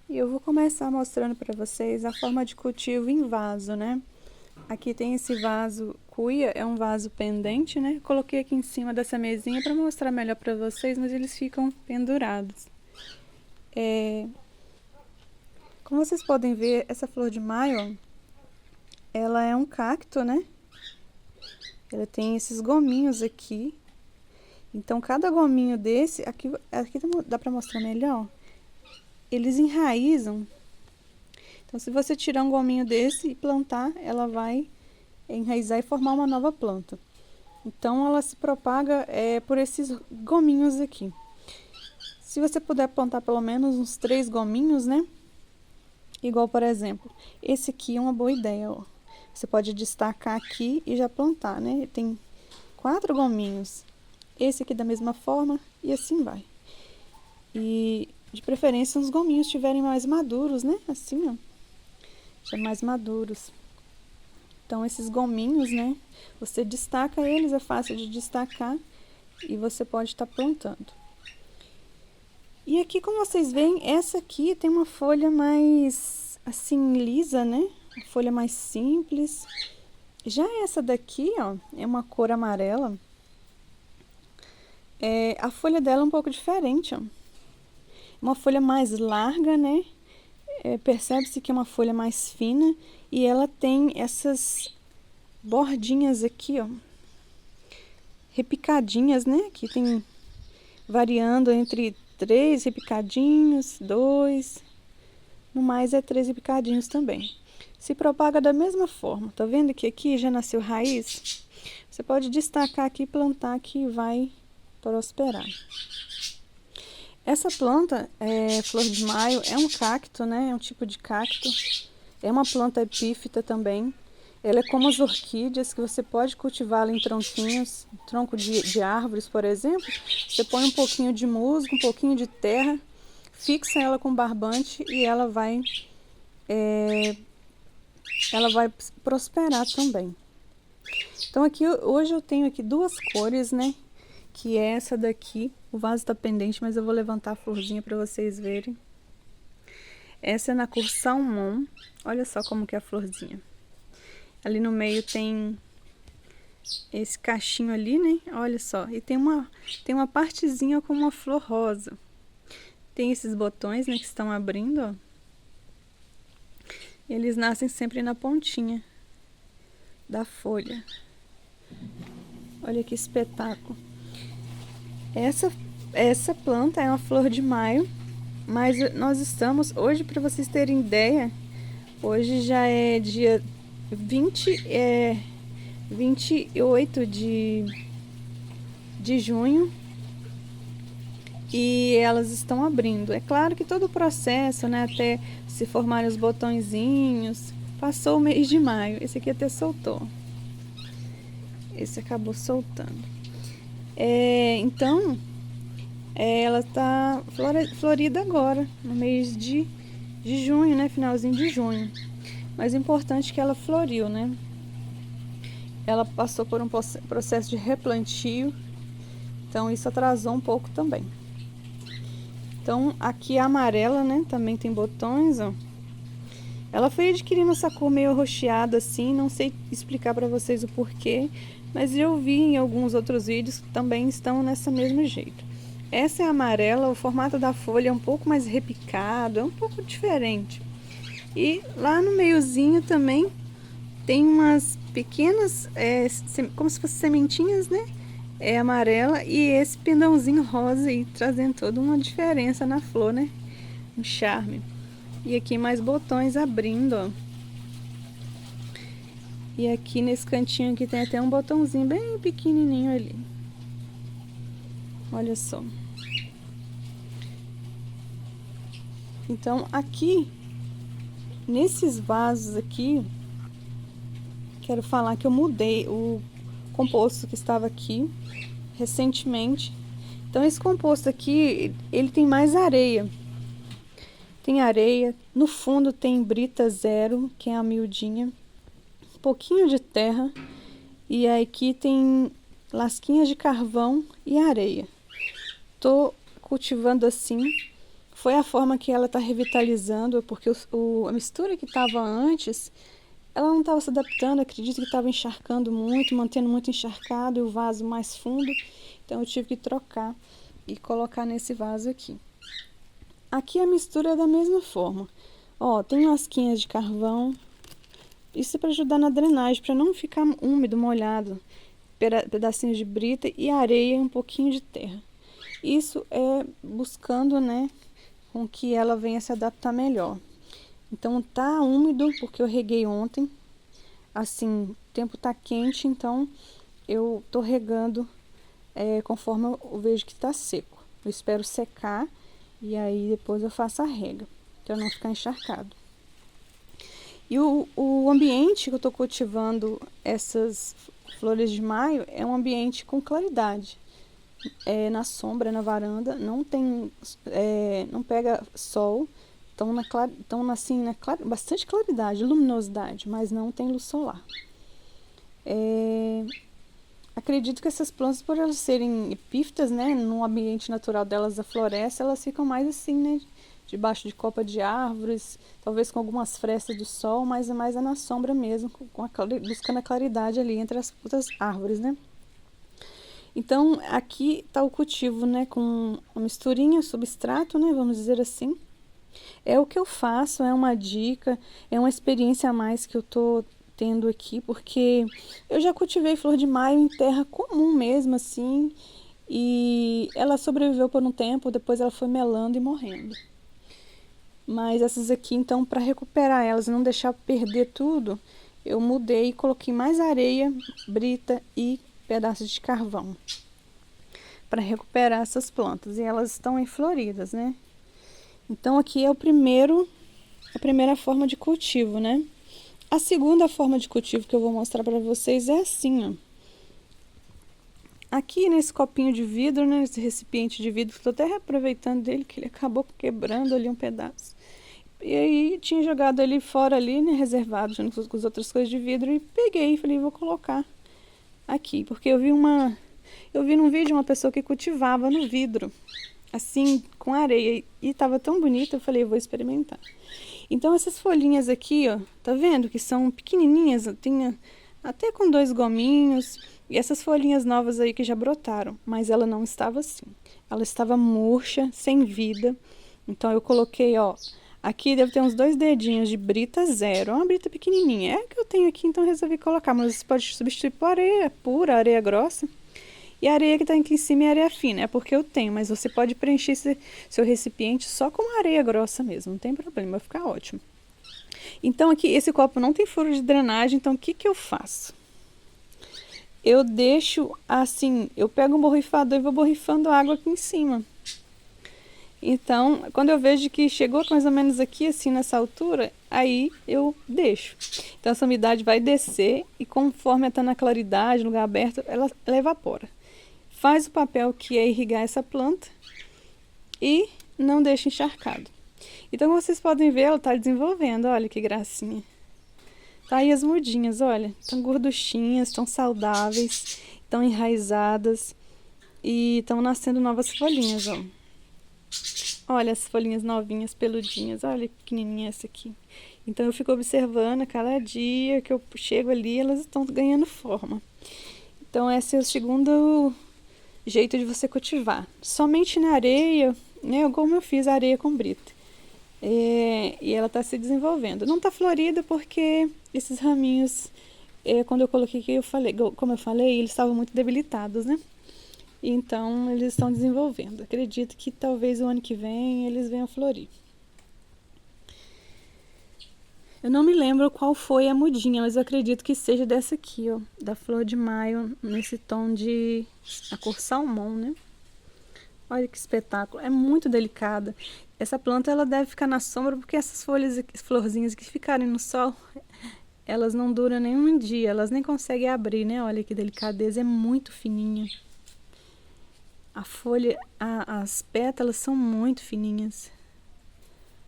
E eu vou começar mostrando para vocês a forma de cultivo em vaso, né? Aqui tem esse vaso cuia, é um vaso pendente, né? Coloquei aqui em cima dessa mesinha para mostrar melhor para vocês, mas eles ficam pendurados. Como vocês podem ver, essa flor de maio, ó, ela é um cacto, né? Ela tem esses gominhos aqui. Então, cada gominho desse, aqui dá para mostrar melhor, eles enraizam. Então, se você tirar um gominho desse e plantar, ela vai enraizar e formar uma nova planta. Então, ela se propaga por esses gominhos aqui. Se você puder plantar pelo menos uns 3 gominhos, né? Igual, por exemplo, esse aqui é uma boa ideia, ó. Você pode destacar aqui e já plantar, né? Tem 4 gominhos. Esse aqui da mesma forma e assim vai. E de preferência os gominhos estiverem mais maduros, né? Assim, ó. Já mais maduros. Então, esses gominhos, né? Você destaca eles, é fácil de destacar e você pode estar plantando. E aqui, como vocês veem, essa aqui tem uma folha mais, assim, lisa, né? Uma folha mais simples. Já essa daqui, ó, é uma cor amarela. A folha dela é um pouco diferente, ó. Uma folha mais larga, né? Percebe-se que é uma folha mais fina e ela tem essas bordinhas aqui, ó, repicadinhas, né? Que tem variando entre 3 repicadinhos, 2, no mais é 3 repicadinhos também. Se propaga da mesma forma, tá vendo que aqui já nasceu raiz? Você pode destacar aqui e plantar que vai prosperar. Essa planta, flor de maio, é um cacto, né? É um tipo de cacto. É uma planta epífita também. Ela é como as orquídeas, que você pode cultivá-la em tronquinhos, tronco de árvores, por exemplo. Você põe um pouquinho de musgo, um pouquinho de terra, fixa ela com barbante e ela vai prosperar também. Então aqui hoje eu tenho aqui 2 cores, né? Que é essa daqui. O vaso está pendente, mas eu vou levantar a florzinha para vocês verem. Essa é na cor salmão. Olha só como que é a florzinha. Ali no meio tem esse cachinho ali, né? Olha só. E tem uma partezinha com uma flor rosa. Tem esses botões, né, que estão abrindo, ó. Eles nascem sempre na pontinha da folha. Olha que espetáculo. Essa planta é uma flor de maio, mas nós estamos, hoje, para vocês terem ideia, hoje já é dia 28 de junho e elas estão abrindo. É claro que todo o processo, né, até se formarem os botõezinhos, passou o mês de maio. Esse aqui até soltou. Esse acabou soltando. Então, ela está florida agora, no mês de junho, né? Finalzinho de junho. Mas é importante que ela floriu, né? Ela passou por um processo de replantio, então isso atrasou um pouco também. Então, aqui a amarela, né? Também tem botões, ó. Ela foi adquirindo essa cor meio arroxeada assim, não sei explicar para vocês o porquê, mas eu vi em alguns outros vídeos que também estão nessa mesmo jeito. Essa é a amarela, o formato da folha é um pouco mais repicado, é um pouco diferente. E lá no meiozinho também tem umas pequenas, como se fossem sementinhas, né? É amarela e esse pendãozinho rosa aí, trazendo toda uma diferença na flor, né? Um charme. E aqui mais botões abrindo, ó. E aqui nesse cantinho aqui tem até um botãozinho bem pequenininho ali. Olha só. Então aqui, nesses vasos aqui, quero falar que eu mudei o composto que estava aqui recentemente. Então esse composto aqui, ele tem mais areia. Tem areia, no fundo tem brita zero, que é a miudinha, um pouquinho de terra, e aqui tem lasquinhas de carvão e areia. Tô cultivando assim, foi a forma que ela está revitalizando, porque a mistura que estava antes, ela não estava se adaptando, acredito que estava encharcando muito, mantendo muito encharcado e o vaso mais fundo. Então eu tive que trocar e colocar nesse vaso aqui. Aqui a mistura é da mesma forma. Ó, tem lasquinhas de carvão. Isso é para ajudar na drenagem, para não ficar úmido, molhado. Pedacinhos de brita e areia e um pouquinho de terra. Isso é buscando, né, com que ela venha se adaptar melhor. Então tá úmido porque eu reguei ontem. Assim, o tempo tá quente, então eu tô regando conforme eu vejo que tá seco. Eu espero secar e aí depois eu faço a rega, para não ficar encharcado. E o ambiente que eu tô cultivando essas flores de maio é um ambiente com claridade. Na sombra, na varanda, não tem, não pega sol. Estão assim, bastante claridade, luminosidade, mas não tem luz solar. Acredito que essas plantas, por elas serem epífitas, né, no ambiente natural delas da floresta, elas ficam mais assim, né, debaixo de copa de árvores, talvez com algumas frestas do sol, mas é mais na sombra mesmo, buscando a claridade ali entre as outras árvores, né. Então, aqui está o cultivo, né, com uma misturinha, substrato, né, vamos dizer assim. É o que eu faço, é uma dica, é uma experiência a mais que eu tô tendo aqui, porque eu já cultivei flor de maio em terra comum mesmo, assim, e ela sobreviveu por um tempo, depois ela foi melando e morrendo. Mas essas aqui, então, para recuperar elas e não deixar perder tudo, eu mudei e coloquei mais areia, brita e pedaços de carvão para recuperar essas plantas. E elas estão em floridas, né? Então aqui é a primeira forma de cultivo, né? A segunda forma de cultivo que eu vou mostrar para vocês é assim, ó. Aqui nesse copinho de vidro, né, esse recipiente de vidro, estou até reaproveitando dele, que ele acabou quebrando ali um pedaço. E aí tinha jogado ele fora ali, né, reservado junto com as outras coisas de vidro, e peguei e falei, vou colocar aqui, porque eu vi num vídeo uma pessoa que cultivava no vidro, assim, com areia, e estava tão bonito, eu falei, vou experimentar. Então essas folhinhas aqui, ó, tá vendo que são pequenininhas, tem até com 2 gominhos, e essas folhinhas novas aí que já brotaram, mas ela não estava assim. Ela estava murcha, sem vida. Então eu coloquei, ó, aqui deve ter uns 2 dedinhos de brita zero, é uma brita pequenininha. É a que eu tenho aqui, então resolvi colocar, mas você pode substituir por areia pura, areia grossa. E a areia que está aqui em cima é areia fina, é porque eu tenho, mas você pode preencher seu recipiente só com areia grossa mesmo, não tem problema, vai ficar ótimo. Então aqui, esse copo não tem furo de drenagem, então o que que eu faço? Eu deixo assim, eu pego um borrifador e vou borrifando água aqui em cima. Então, quando eu vejo que chegou mais ou menos aqui, assim, nessa altura, aí eu deixo. Então essa umidade vai descer e conforme está na claridade, no lugar aberto, ela evapora. Faz o papel que é irrigar essa planta e não deixa encharcado. Então, como vocês podem ver, ela está desenvolvendo, olha que gracinha. Tá aí as mudinhas, olha, estão gorduchinhas, estão saudáveis, estão enraizadas e estão nascendo novas folhinhas, ó. Olha as folhinhas novinhas, peludinhas, olha que pequenininha essa aqui. Então eu fico observando a cada dia que eu chego ali, elas estão ganhando forma. Então esse é o segundo jeito de você cultivar. Somente na areia, né, como eu fiz a areia com brita. E ela está se desenvolvendo. Não está florida porque esses raminhos, quando eu coloquei aqui, como eu falei, eles estavam muito debilitados, né? Então eles estão desenvolvendo. Acredito que talvez o ano que vem eles venham florir. Eu não me lembro qual foi a mudinha, mas eu acredito que seja dessa aqui, ó, da flor de maio, nesse tom de a cor salmão, né? Olha que espetáculo, é muito delicada. Essa planta ela deve ficar na sombra porque essas folhas, florzinhas que ficarem no sol, elas não duram nem um dia, elas nem conseguem abrir, né? Olha que delicadeza, é muito fininha. A folha, as pétalas são muito fininhas.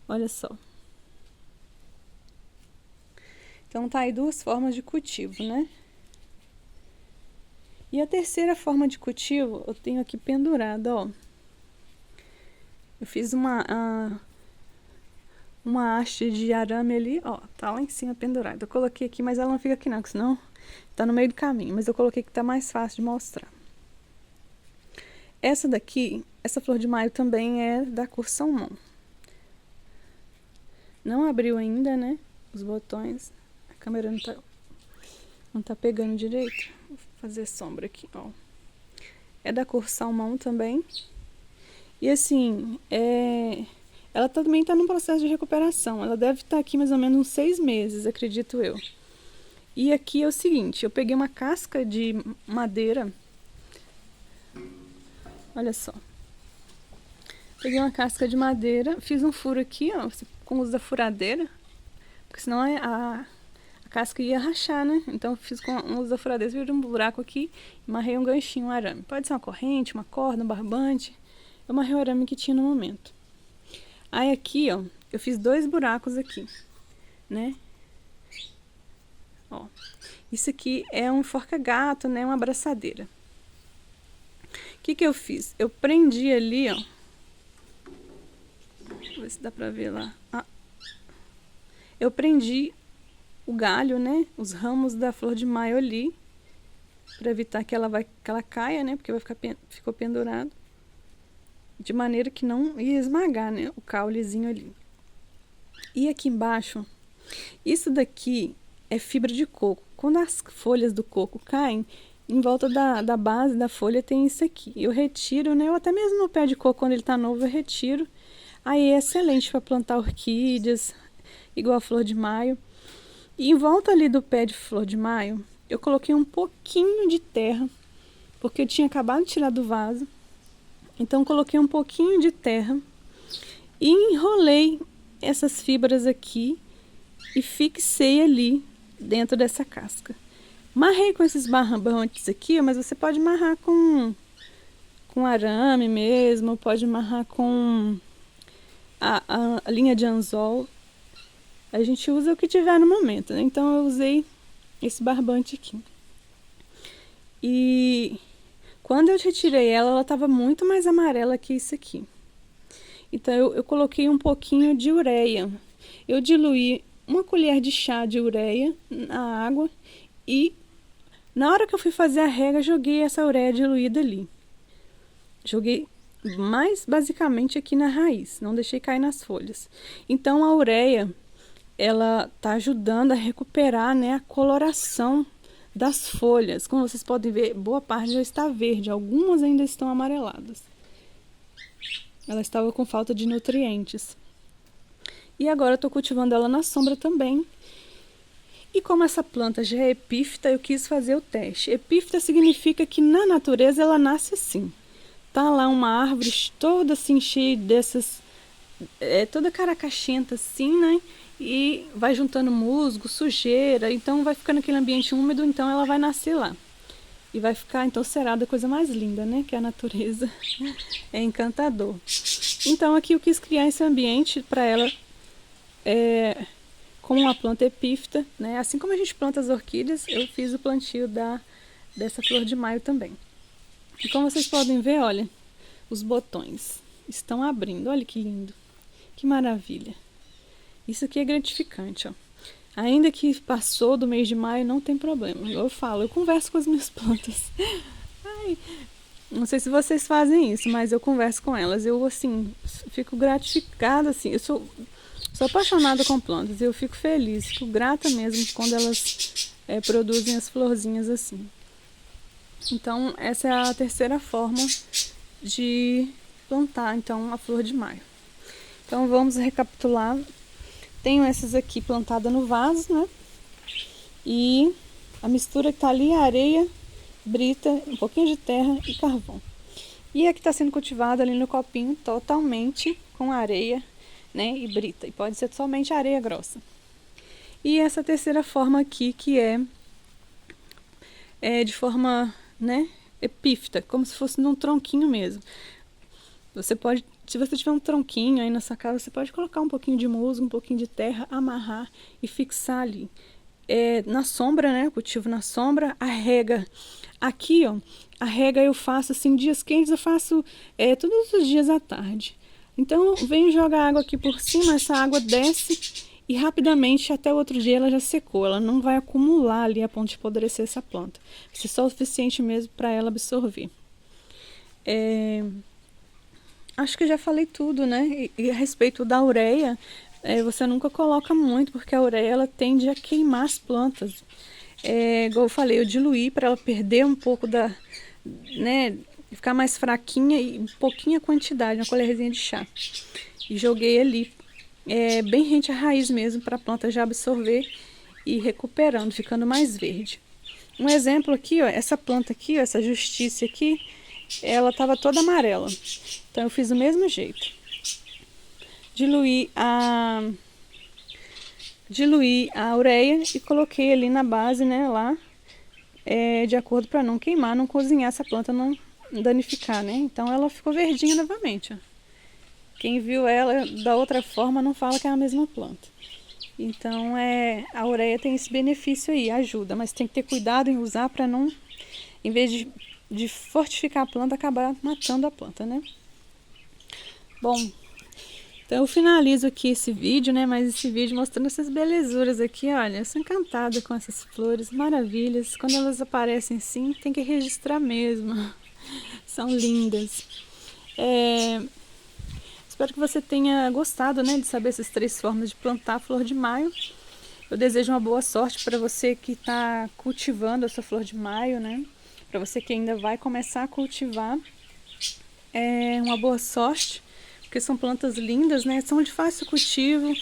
Olha só. Então tá aí 2 formas de cultivo, né? E a terceira forma de cultivo eu tenho aqui pendurada, ó. Eu fiz uma haste de arame ali, ó, tá lá em cima pendurada. Eu coloquei aqui, mas ela não fica aqui não, porque senão tá no meio do caminho. Mas eu coloquei que tá mais fácil de mostrar. Essa daqui, essa flor de maio também é da cor salmão. Não abriu ainda, né, os botões. A câmera não tá pegando direito. Vou fazer sombra aqui, ó. É da cor salmão também. E assim, ela também está num processo de recuperação. Ela deve estar aqui mais ou menos uns 6 meses, acredito eu. E aqui é o seguinte, eu peguei uma casca de madeira. Olha só. Peguei uma casca de madeira, fiz um furo aqui, ó, com o uso da furadeira. Porque senão a casca ia rachar, né? Então eu fiz com o uso da furadeira, fiz um buraco aqui e amarrei um ganchinho, um arame. Pode ser uma corrente, uma corda, um barbante. Eu amarrei o arame que tinha no momento. Aí aqui, ó, eu fiz 2 buracos aqui, né? Ó, isso aqui é um enforca-gato, né? Uma abraçadeira. O que eu fiz? Eu prendi ali, ó. Vou ver se dá pra ver lá. Ah. Eu prendi o galho, né? Os ramos da flor de maio ali. Pra evitar que ela caia, né? Porque ficou pendurado. De maneira que não ia esmagar, né, o caulezinho ali. E aqui embaixo, isso daqui é fibra de coco. Quando as folhas do coco caem, em volta da base da folha tem isso aqui. Eu retiro, né, ou até mesmo no pé de coco, quando ele tá novo, eu retiro. Aí é excelente para plantar orquídeas, igual a flor de maio. E em volta ali do pé de flor de maio, eu coloquei um pouquinho de terra, porque eu tinha acabado de tirar do vaso. Então coloquei um pouquinho de terra e enrolei essas fibras aqui e fixei ali dentro dessa casca. Marrei com esses barbantes aqui, mas você pode amarrar com arame mesmo, pode amarrar com a linha de anzol. A gente usa o que tiver no momento, né? Então eu usei esse barbante aqui. E quando eu retirei ela estava muito mais amarela que isso aqui. Então eu coloquei um pouquinho de ureia. Eu diluí 1 colher de chá de ureia na água e na hora que eu fui fazer a rega, joguei essa ureia diluída ali. Joguei mais basicamente aqui na raiz, não deixei cair nas folhas. Então a ureia, ela tá ajudando a recuperar, né, a coloração das folhas. Como vocês podem ver, boa parte já está verde, algumas ainda estão amareladas. Ela estava com falta de nutrientes. E agora eu estou cultivando ela na sombra também. E como essa planta já é epífita, eu quis fazer o teste. Epífita significa que na natureza ela nasce assim. Tá lá uma árvore toda assim, cheia dessas... toda caracachenta assim, né? E vai juntando musgo, sujeira, então vai ficando aquele ambiente úmido, então ela vai nascer lá. E vai ficar então cerada, coisa mais linda, né? Que a natureza é encantador. Então aqui eu quis criar esse ambiente para ela como uma planta epífita, né? Assim como a gente planta as orquídeas, eu fiz o plantio dessa flor de maio também. E como vocês podem ver, olha, os botões estão abrindo, olha que lindo, que maravilha. Isso aqui é gratificante, ó. Ainda que passou do mês de maio, não tem problema. Eu falo, eu converso com as minhas plantas. Ai, não sei se vocês fazem isso, mas eu converso com elas. Eu, assim, fico gratificada, assim. Eu sou apaixonada com plantas. Eu fico feliz, fico grata mesmo quando elas produzem as florzinhas assim. Então, essa é a terceira forma de plantar, então, a flor de maio. Então, vamos recapitular. Tenho essas aqui plantadas no vaso, né? E a mistura que tá ali é areia, brita, um pouquinho de terra e carvão. E a que está sendo cultivada ali no copinho totalmente com areia, né? E brita. E pode ser somente areia grossa. E essa terceira forma aqui que é de forma, né? Epífita, como se fosse num tronquinho mesmo. Você pode, se você tiver um tronquinho aí na sua casa, você pode colocar um pouquinho de musgo, um pouquinho de terra, amarrar e fixar ali. Na sombra, né? Eu cultivo na sombra, a rega. Aqui, ó, a rega eu faço assim, dias quentes eu faço todos os dias à tarde. Então eu venho jogar água aqui por cima, essa água desce e rapidamente até o outro dia ela já secou. Ela não vai acumular ali a ponto de apodrecer essa planta. Vai ser só o suficiente mesmo para ela absorver. Acho que já falei tudo, né? E a respeito da ureia, você nunca coloca muito, porque a ureia ela tende a queimar as plantas. Igual eu falei, eu diluí para ela perder um pouco da, né, ficar mais fraquinha e pouquinha quantidade, uma colherzinha de chá. E joguei ali, bem rente à raiz mesmo, para a planta já absorver e recuperando, ficando mais verde. Um exemplo aqui, ó, essa planta aqui, ó, essa justiça aqui, ela estava toda amarela. Então eu fiz do mesmo jeito. Diluí a ureia e coloquei ali na base, né, lá, de acordo para não queimar, não cozinhar essa planta, não danificar, né? Então ela ficou verdinha novamente, ó. Quem viu ela da outra forma não fala que é a mesma planta. Então a ureia tem esse benefício aí, ajuda, mas tem que ter cuidado em usar para não, em vez de fortificar a planta, acabar matando a planta, né? Bom, então eu finalizo aqui esse vídeo, né? Mas esse vídeo mostrando essas belezuras aqui, olha. Eu sou encantada com essas flores, maravilhas. Quando elas aparecem assim, tem que registrar mesmo. São lindas. Espero que você tenha gostado, né? De saber essas 3 formas de plantar a flor de maio. Eu desejo uma boa sorte para você que está cultivando a sua flor de maio, né? Para você que ainda vai começar a cultivar, uma boa sorte. Porque são plantas lindas, né? São de fácil cultivo.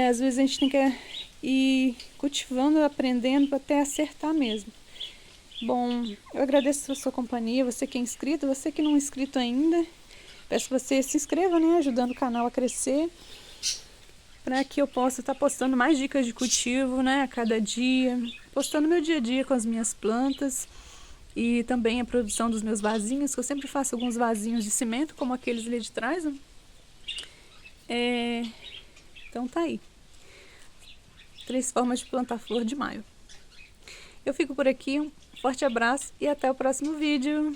Às vezes a gente tem que ir cultivando, aprendendo até acertar mesmo. Bom, eu agradeço a sua companhia, você que é inscrito, você que não é inscrito ainda. Peço que você se inscreva, né? Ajudando o canal a crescer. Para que eu possa estar postando mais dicas de cultivo, né? A cada dia. Postando meu dia a dia com as minhas plantas. E também a produção dos meus vasinhos, que eu sempre faço alguns vasinhos de cimento, como aqueles ali de trás. Né? Então tá aí. 3 formas de plantar flor de maio. Eu fico por aqui, um forte abraço e até o próximo vídeo.